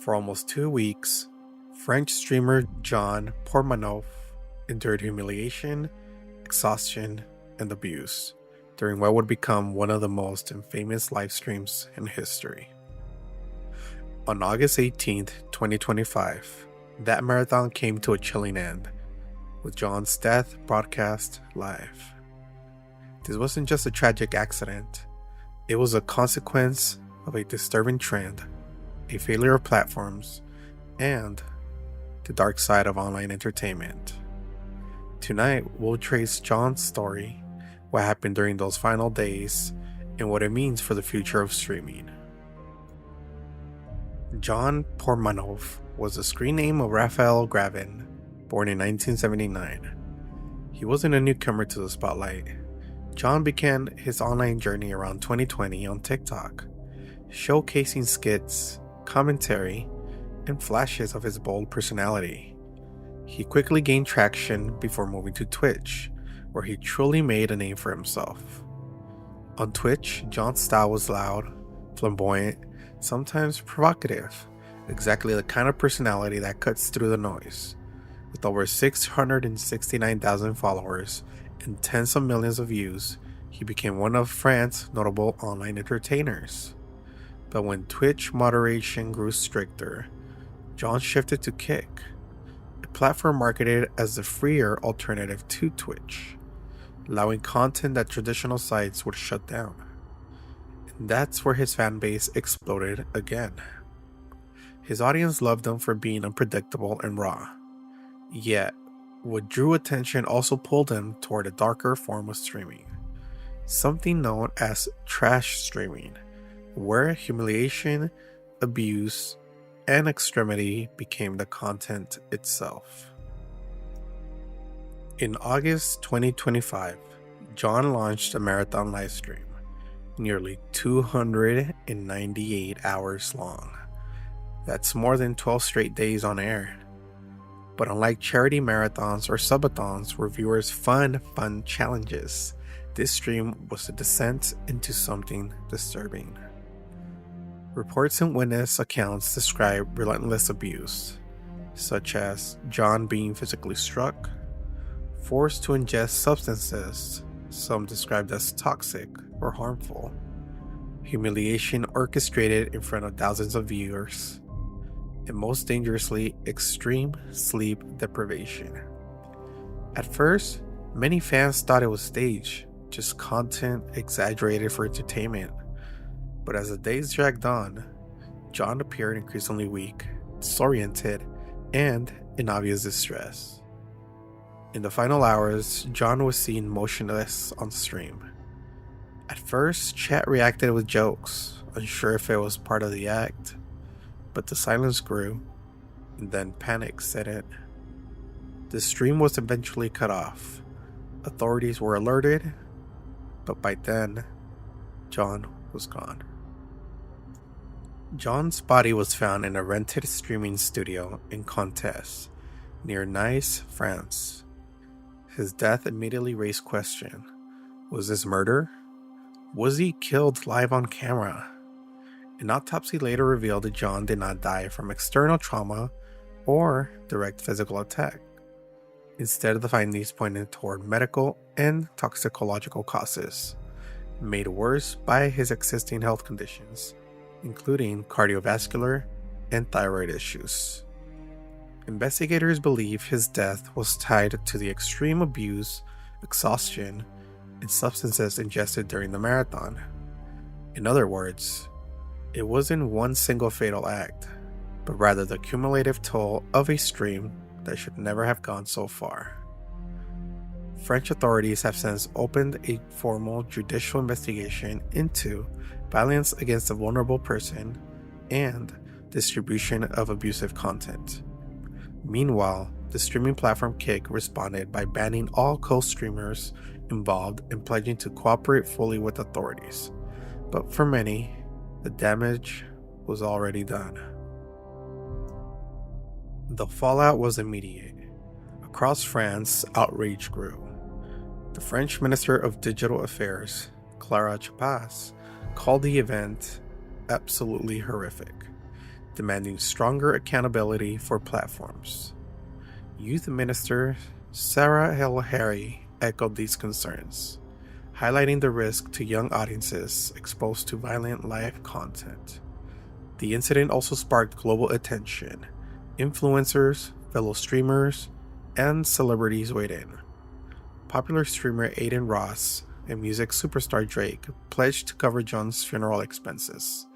For almost 2 weeks, French streamer Jean Pormanove endured humiliation, exhaustion, and abuse during what would become one of the most infamous live streams in history. On August 18th, 2025, that marathon came to a chilling end, with Jean's death broadcast live. This wasn't just a tragic accident, it was a consequence of a disturbing trend, a failure of platforms, and the dark side of online entertainment. Tonight, we'll trace Jean's story, what happened during those final days, and what it means for the future of streaming. Jean Pormanove was the screen name of Raphael Gravin, born in 1979. He wasn't a newcomer to the spotlight. Jean began his online journey around 2020 on TikTok, showcasing skits, commentary, and flashes of his bold personality. He quickly gained traction before moving to Twitch, where he truly made a name for himself. On Twitch, Jean's style was loud, flamboyant, sometimes provocative, exactly the kind of personality that cuts through the noise. With over 669,000 followers and tens of millions of views, he became one of France's notable online entertainers. But when Twitch moderation grew stricter, Jean shifted to Kick, a platform marketed as the freer alternative to Twitch, allowing content that traditional sites would shut down. And that's where his fanbase exploded again. His audience loved him for being unpredictable and raw. Yet, what drew attention also pulled him toward a darker form of streaming, something known as trash streaming, where humiliation, abuse, and extremity became the content itself. In August 2025, Jean launched a marathon livestream, nearly 298 hours long. That's more than 12 straight days on air. But unlike charity marathons or subathons where viewers fund challenges, this stream was a descent into something disturbing. Reports and witness accounts describe relentless abuse, such as Jean being physically struck, forced to ingest substances, some described as toxic or harmful, humiliation orchestrated in front of thousands of viewers, and most dangerously, extreme sleep deprivation. At first, many fans thought it was staged, just content exaggerated for entertainment. But as the days dragged on, Jean appeared increasingly weak, disoriented, and in obvious distress. In the final hours, Jean was seen motionless on stream. At first, chat reacted with jokes, unsure if it was part of the act. But the silence grew, and then panic set in. The stream was eventually cut off. Authorities were alerted, but by then, Jean was gone. Jean's body was found in a rented streaming studio in Comtes, near Nice, France. His death immediately raised question. Was this murder? Was he killed live on camera? An autopsy later revealed that Jean did not die from external trauma or direct physical attack. Instead, the findings pointed toward medical and toxicological causes, made worse by his existing health conditions, including cardiovascular and thyroid issues. Investigators believe his death was tied to the extreme abuse, exhaustion, and substances ingested during the marathon. In other words, it wasn't one single fatal act, but rather the cumulative toll of a stream that should never have gone so far. French authorities have since opened a formal judicial investigation into violence against a vulnerable person and distribution of abusive content. Meanwhile, the streaming platform Kick responded by banning all co-streamers involved and pledging to cooperate fully with authorities. But for many, the damage was already done. The fallout was immediate. Across France, outrage grew. The French Minister of Digital Affairs, Clara Chapas, called the event absolutely horrific. demanding stronger accountability for platforms. Youth Minister Sarah L. Harry echoed these concerns, highlighting the risk to young audiences exposed to violent live content. The incident also sparked global attention. Influencers, fellow streamers, and celebrities weighed in. Popular streamer Aiden Ross and music superstar Drake pledged to cover John's funeral expenses,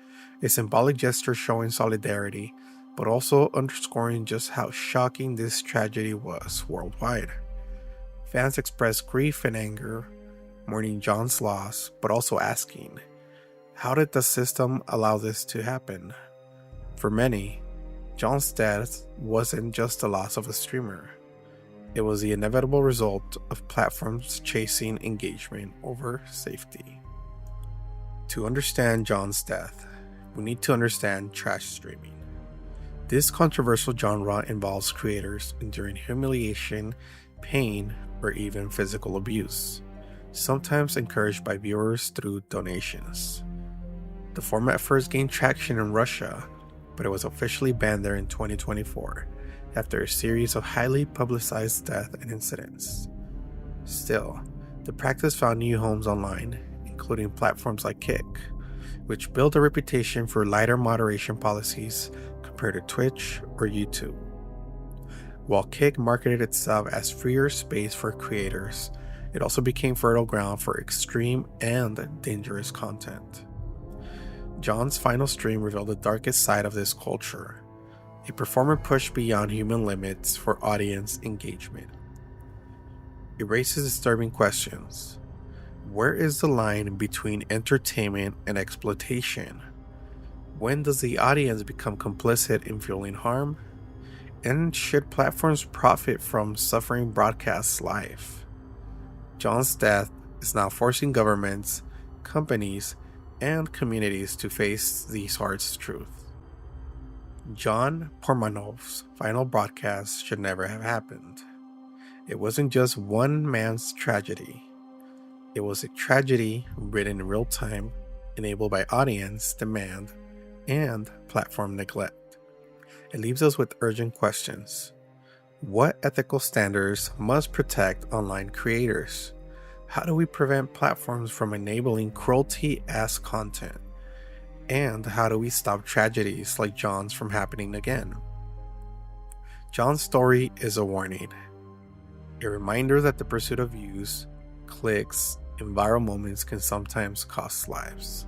a symbolic gesture showing solidarity, but also underscoring just how shocking this tragedy was worldwide. Fans expressed grief and anger, mourning John's loss, but also asking, how did the system allow this to happen? For many, John's death wasn't just the loss of a streamer. It was the inevitable result of platforms chasing engagement over safety. To understand John's death, we need to understand trash streaming. This controversial genre involves creators enduring humiliation, pain, or even physical abuse, sometimes encouraged by viewers through donations. The format first gained traction in Russia, but it was officially banned there in 2024 after a series of highly publicized deaths and incidents. Still, the practice found new homes online, including platforms like Kick, which built a reputation for lighter moderation policies compared to Twitch or YouTube. While Kick marketed itself as freer space for creators, it also became fertile ground for extreme and dangerous content. John's final stream revealed the darkest side of this culture, a performer pushed beyond human limits for audience engagement. It raises disturbing questions. Where is the line between entertainment and exploitation? When does the audience become complicit in fueling harm? And should platforms profit from suffering broadcasts live? John's death is now forcing governments, companies, and communities to face these hard truths. Jean Pormanove's final broadcast should never have happened. It wasn't just one man's tragedy. It was a tragedy written in real time, enabled by audience demand and platform neglect. It leaves us with urgent questions. What ethical standards must protect online creators? How do we prevent platforms from enabling cruelty-ass content? And how do we stop tragedies like John's from happening again? John's story is a warning, a reminder that the pursuit of views, clicks, and viral moments can sometimes cost lives.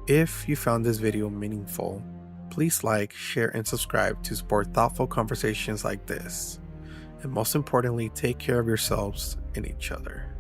If you found this video meaningful, please like, share, and subscribe to support thoughtful conversations like this. And most importantly, take care of yourselves and each other.